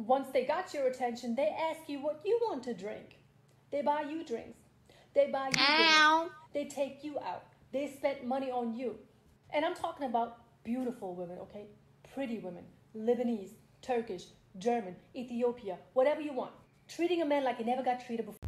Once they got your attention, they ask you what you want to drink. They buy you drinks. They buy you drinks. They take you out. They spent money on you. And I'm talking about beautiful women, okay? Pretty women. Lebanese, Turkish, German, Ethiopia, whatever you want. Treating a man like he never got treated before.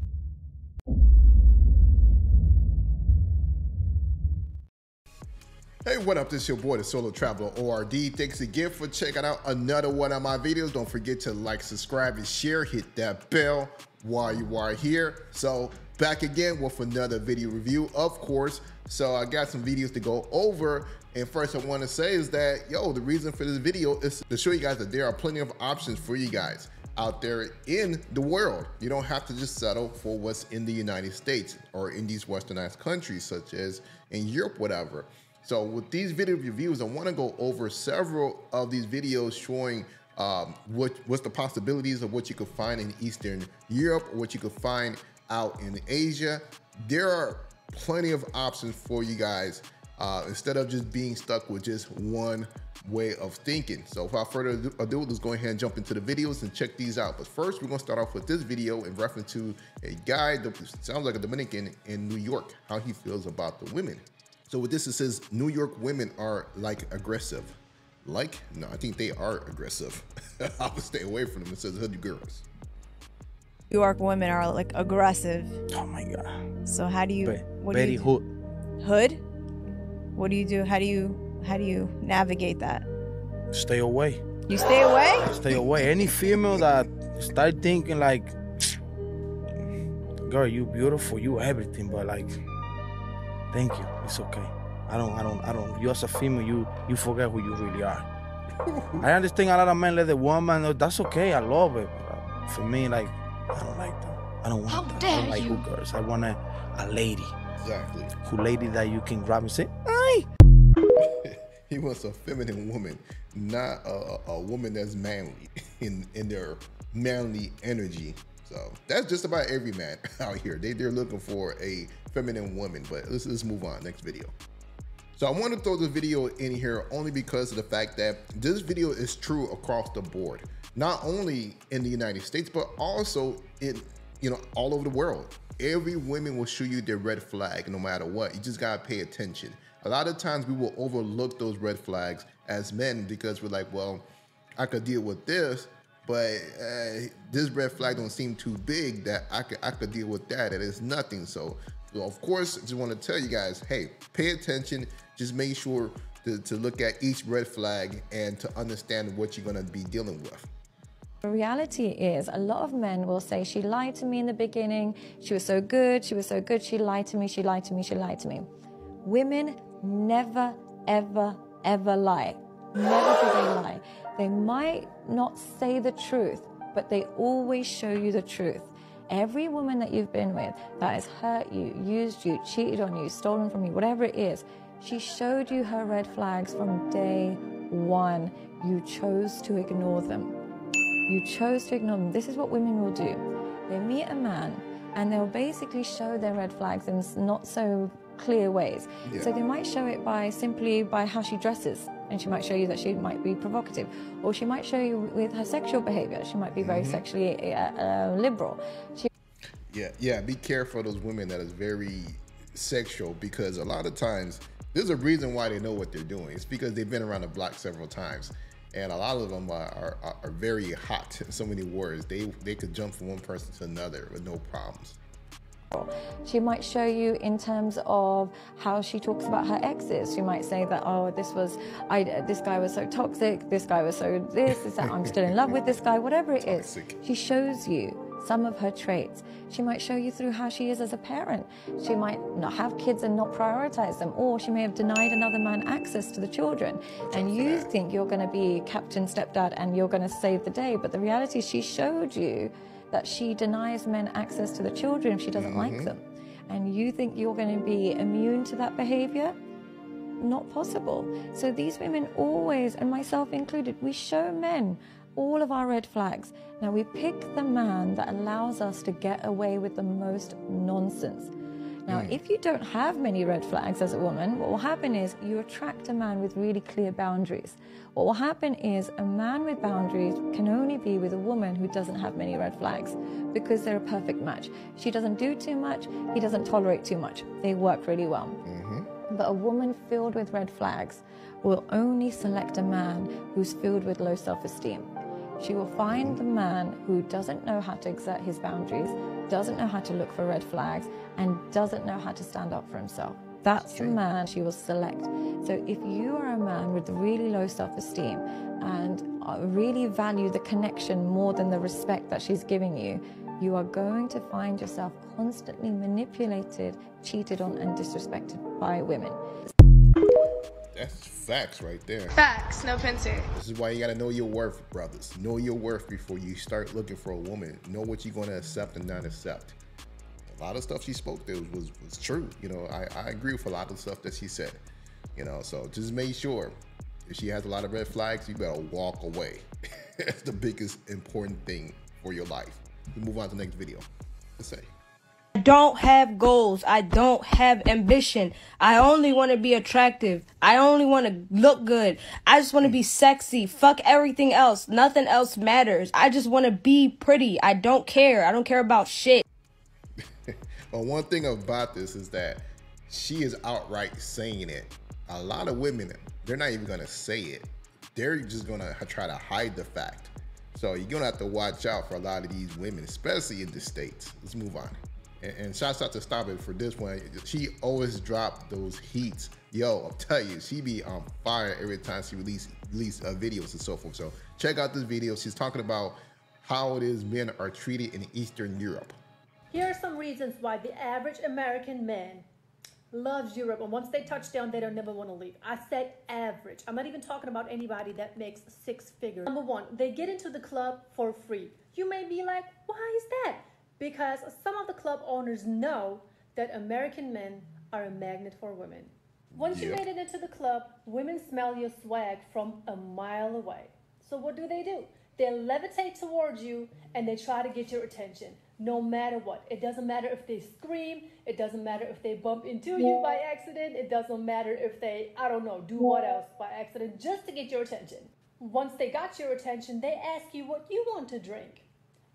Hey, what up? This is your boy, the Solo Traveler ORD. Thanks again for checking out another one of my videos. Don't forget to like, subscribe, and share. Hit that bell while you are here. So back again with another video review, of course. So I got some videos to go over. And first I want to say is that, the reason for this video is to show you guys that there are plenty of options for you guys out there in the world. You don't have to just settle for what's in the United States or in these westernized countries, such as in Europe, whatever. So with these video reviews, I want to go over several of these videos showing what's the possibilities of what you could find in Eastern Europe, or what you could find out in Asia. There are plenty of options for you guys instead of just being stuck with just one way of thinking. So without further ado, let's go ahead and jump into the videos and check these out. But first, we're going to start off with this video in reference to a guy that sounds like a Dominican in New York, how he feels about the women. So with this, it says New York women are like aggressive. Like? No, I think they are aggressive. I would stay away from them. It says hood girls. New York women are like aggressive. Oh my God. So how do you? What very do you do? hood. What do you do? How do you navigate that? Stay away. You stay away? Stay away. Any female that start thinking like, girl, you beautiful, you everything, but like, thank you. It's okay. I don't. You as a female, you forget who you really are. I understand a lot of men let the woman know, that's okay. I love it. But for me, like, I don't like that. I don't want that. I don't like who girls. I want a lady. Exactly. Who lady that you can grab and say, hi. He wants a feminine woman, not a woman that's manly in their manly energy. So that's just about every man out here. They're looking for a feminine woman. But let's move on. Next video. So I want to throw this video in here only because of the fact that this video is true across the board, not only in the United States, but also in all over the world. Every woman will show you their red flag no matter what. You just gotta pay attention. A lot of times we will overlook those red flags as men because we're like, well, I could deal with this, but this red flag don't seem too big that I could deal with that. It is nothing. So of course, I just want to tell you guys, hey, pay attention. Just make sure to look at each red flag and to understand what you're going to be dealing with. The reality is a lot of men will say, she lied to me in the beginning. She was so good. She was so good. She lied to me. She lied to me. She lied to me. Women never, ever, ever lie. Never do they lie. They might not say the truth, but they always show you the truth. Every woman that you've been with that has hurt you, used you, cheated on you, stolen from you, whatever it is, she showed you her red flags from day one. You chose to ignore them. You chose to ignore them. This is what women will do. They meet a man and they'll basically show their red flags in not so clear ways. Yeah. So they might show it simply by how she dresses. And she might show you that she might be provocative. Or she might show you with her sexual behavior. She might be very sexually liberal. Yeah, be careful of those women that is very sexual, because a lot of times there's a reason why they know what they're doing. It's because they've been around the block several times. And a lot of them are very hot in so many words. They could jump from one person to another with no problems. She might show you in terms of how she talks about her exes. She might say that, oh, this guy was so toxic, this guy was so this, that, I'm still in love with this guy, whatever it is. She shows you some of her traits. She might show you through how she is as a parent. She might not have kids and not prioritize them, or she may have denied another man access to the children. And you think you're going to be captain stepdad and you're going to save the day, but the reality is she showed you that she denies men access to the children if she doesn't like them. And you think you're going to be immune to that behavior? Not possible. So these women always, and myself included, we show men all of our red flags. Now we pick the man that allows us to get away with the most nonsense. Now, if you don't have many red flags as a woman, what will happen is you attract a man with really clear boundaries. What will happen is a man with boundaries can only be with a woman who doesn't have many red flags because they're a perfect match. She doesn't do too much, he doesn't tolerate too much. They work really well. But a woman filled with red flags will only select a man who's filled with low self-esteem. She will find the man who doesn't know how to exert his boundaries, doesn't know how to look for red flags, and doesn't know how to stand up for himself. That's the man she will select. So if you are a man with really low self-esteem and really value the connection more than the respect that she's giving you, you are going to find yourself constantly manipulated, cheated on, and disrespected by women. That's facts right there. Facts, no pencil. This is why you gotta know your worth, brothers. Know your worth before you start looking for a woman. Know what you're gonna accept and not accept. A lot of stuff she spoke there was true. You know, I agree with a lot of stuff that she said. You know, so just make sure if she has a lot of red flags, you better walk away. That's the biggest important thing for your life. We move on to the next video. Let's say. I don't have goals. I don't have ambition. I only want to be attractive. I only want to look good. I just want to be sexy. Fuck everything else. Nothing else matters. I just want to be pretty. I don't care. I don't care about shit. Well, one thing about this is that she is outright saying it. A lot of women, they're not even going to say it. They're just going to try to hide the fact. So you're going to have to watch out for a lot of these women, especially in the States. Let's move on. And shouts out to Stop It for this one. She always drop those heats. Yo, I'll tell you, she be on fire every time she release videos and so forth. So check out this video. She's talking about how it is men are treated in Eastern Europe. Here are some reasons why the average American man loves Europe, and once they touch down, they don't never want to leave. I said average. I'm not even talking about anybody that makes 6 figures. Number one, they get into the club for free. You may be like, why is that? Because some of the club owners know that American men are a magnet for women. Once you made it into the club, women smell your swag from a mile away. So what do? They levitate towards you and they try to get your attention, no matter what. It doesn't matter if they scream. It doesn't matter if they bump into you by accident. It doesn't matter if they, I don't know, do what else by accident, just to get your attention. Once they got your attention, they ask you what you want to drink.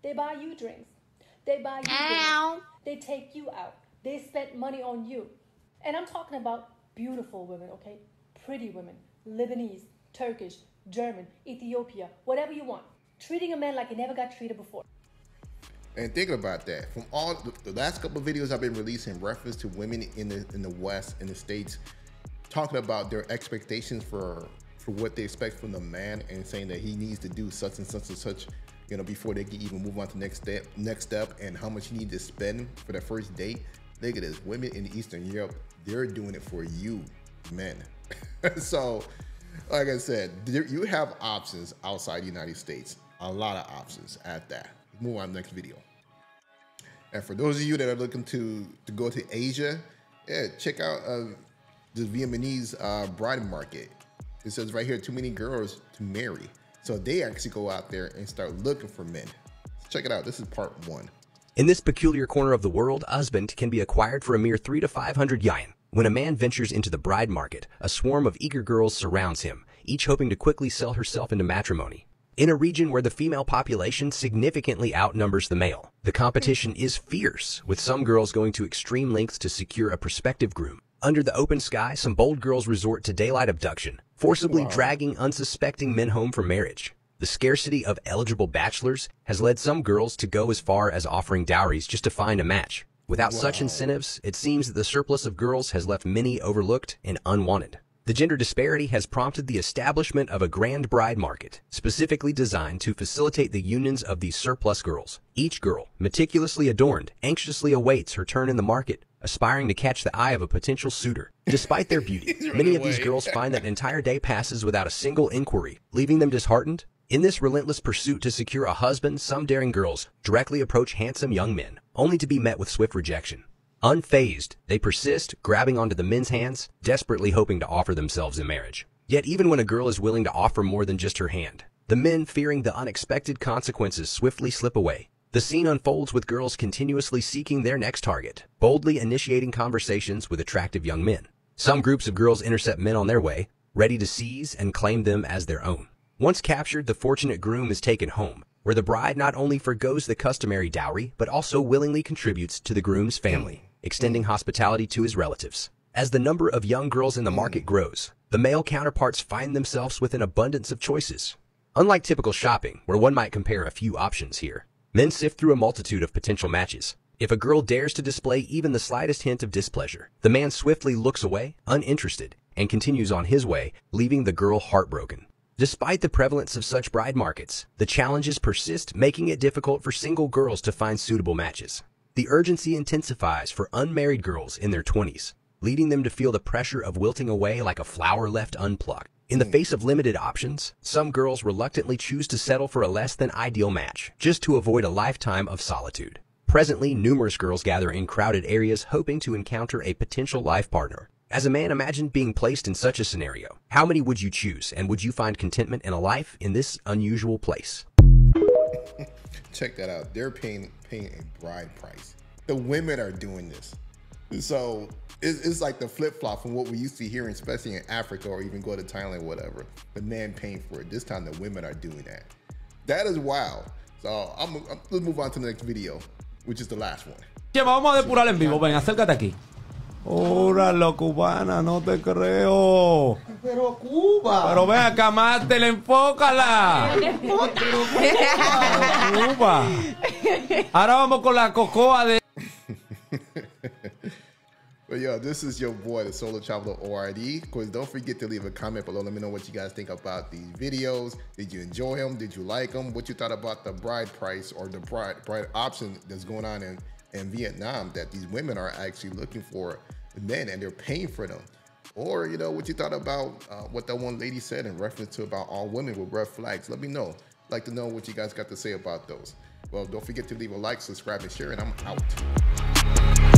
They buy you drinks. They buy you drinks. They take you out. They spent money on you. And I'm talking about beautiful women, okay? Pretty women, Lebanese, Turkish, German, Ethiopia, whatever you want. Treating a man like he never got treated before. And thinking about that, from all the last couple of videos I've been releasing reference to women in the West, in the States, talking about their expectations for what they expect from the man and saying that he needs to do such and such and such, you know, before they can even move on to next step and how much you need to spend for that first date. Look at this, women in Eastern Europe, they're doing it for you, men. So, like I said, you have options outside the United States, a lot of options at that. Move on to the next video. And for those of you that are looking to go to Asia, yeah, check out the Vietnamese bride market. It says right here, too many girls to marry. So they actually go out there and start looking for men. Check it out. This is part 1. In this peculiar corner of the world, a husband can be acquired for a mere 300 to 500 yen. When a man ventures into the bride market, a swarm of eager girls surrounds him, each hoping to quickly sell herself into matrimony. In a region where the female population significantly outnumbers the male, the competition is fierce, with some girls going to extreme lengths to secure a prospective groom. Under the open sky, some bold girls resort to daylight abduction, forcibly dragging unsuspecting men home for marriage. The scarcity of eligible bachelors has led some girls to go as far as offering dowries just to find a match. Without such incentives, it seems that the surplus of girls has left many overlooked and unwanted. The gender disparity has prompted the establishment of a grand bride market, specifically designed to facilitate the unions of these surplus girls. Each girl, meticulously adorned, anxiously awaits her turn in the market, aspiring to catch the eye of a potential suitor. Despite their beauty, many of these girls find that an entire day passes without a single inquiry, leaving them disheartened. In this relentless pursuit to secure a husband, some daring girls directly approach handsome young men, only to be met with swift rejection. Unfazed, they persist, grabbing onto the men's hands, desperately hoping to offer themselves in marriage. Yet even when a girl is willing to offer more than just her hand, the men, fearing the unexpected consequences, swiftly slip away. The scene unfolds with girls continuously seeking their next target, boldly initiating conversations with attractive young men. Some groups of girls intercept men on their way, ready to seize and claim them as their own. Once captured, the fortunate groom is taken home, where the bride not only forgoes the customary dowry, but also willingly contributes to the groom's family, extending hospitality to his relatives. As the number of young girls in the market grows, the male counterparts find themselves with an abundance of choices. Unlike typical shopping, where one might compare a few options here, men sift through a multitude of potential matches. If a girl dares to display even the slightest hint of displeasure, the man swiftly looks away, uninterested, and continues on his way, leaving the girl heartbroken. Despite the prevalence of such bride markets, the challenges persist, making it difficult for single girls to find suitable matches. The urgency intensifies for unmarried girls in their 20s, leading them to feel the pressure of wilting away like a flower left unplucked. In the face of limited options, some girls reluctantly choose to settle for a less than ideal match, just to avoid a lifetime of solitude. Presently, numerous girls gather in crowded areas hoping to encounter a potential life partner. As a man, imagine being placed in such a scenario. How many would you choose, and would you find contentment in a life in this unusual place? Check that out. They're paying a bride price. The women are doing this. So it's like the flip-flop from what we used to hear, especially in Africa or even go to Thailand, whatever. The man paying for it. This time the women are doing that. That is wild. So let's move on to the next video, which is the last one. Vamos a depurar en vivo. Ven, acércate aquí. Óralo, cubana, no te creo. Pero Cuba. Pero ven acá, mátela, enfócala. Cuba. Ahora vamos con la cocoa de... But yo, this is your boy, the Solo Traveler ORD. Of course, don't forget to leave a comment below. Let me know what you guys think about these videos. Did you enjoy them? Did you like them? What you thought about the bride price or the bride option that's going on in Vietnam, that these women are actually looking for men and they're paying for them? Or, you know, what you thought about what that one lady said in reference to about all women with red flags. Let me know. I'd like to know what you guys got to say about those. Well, don't forget to leave a like, subscribe, and share, and I'm out.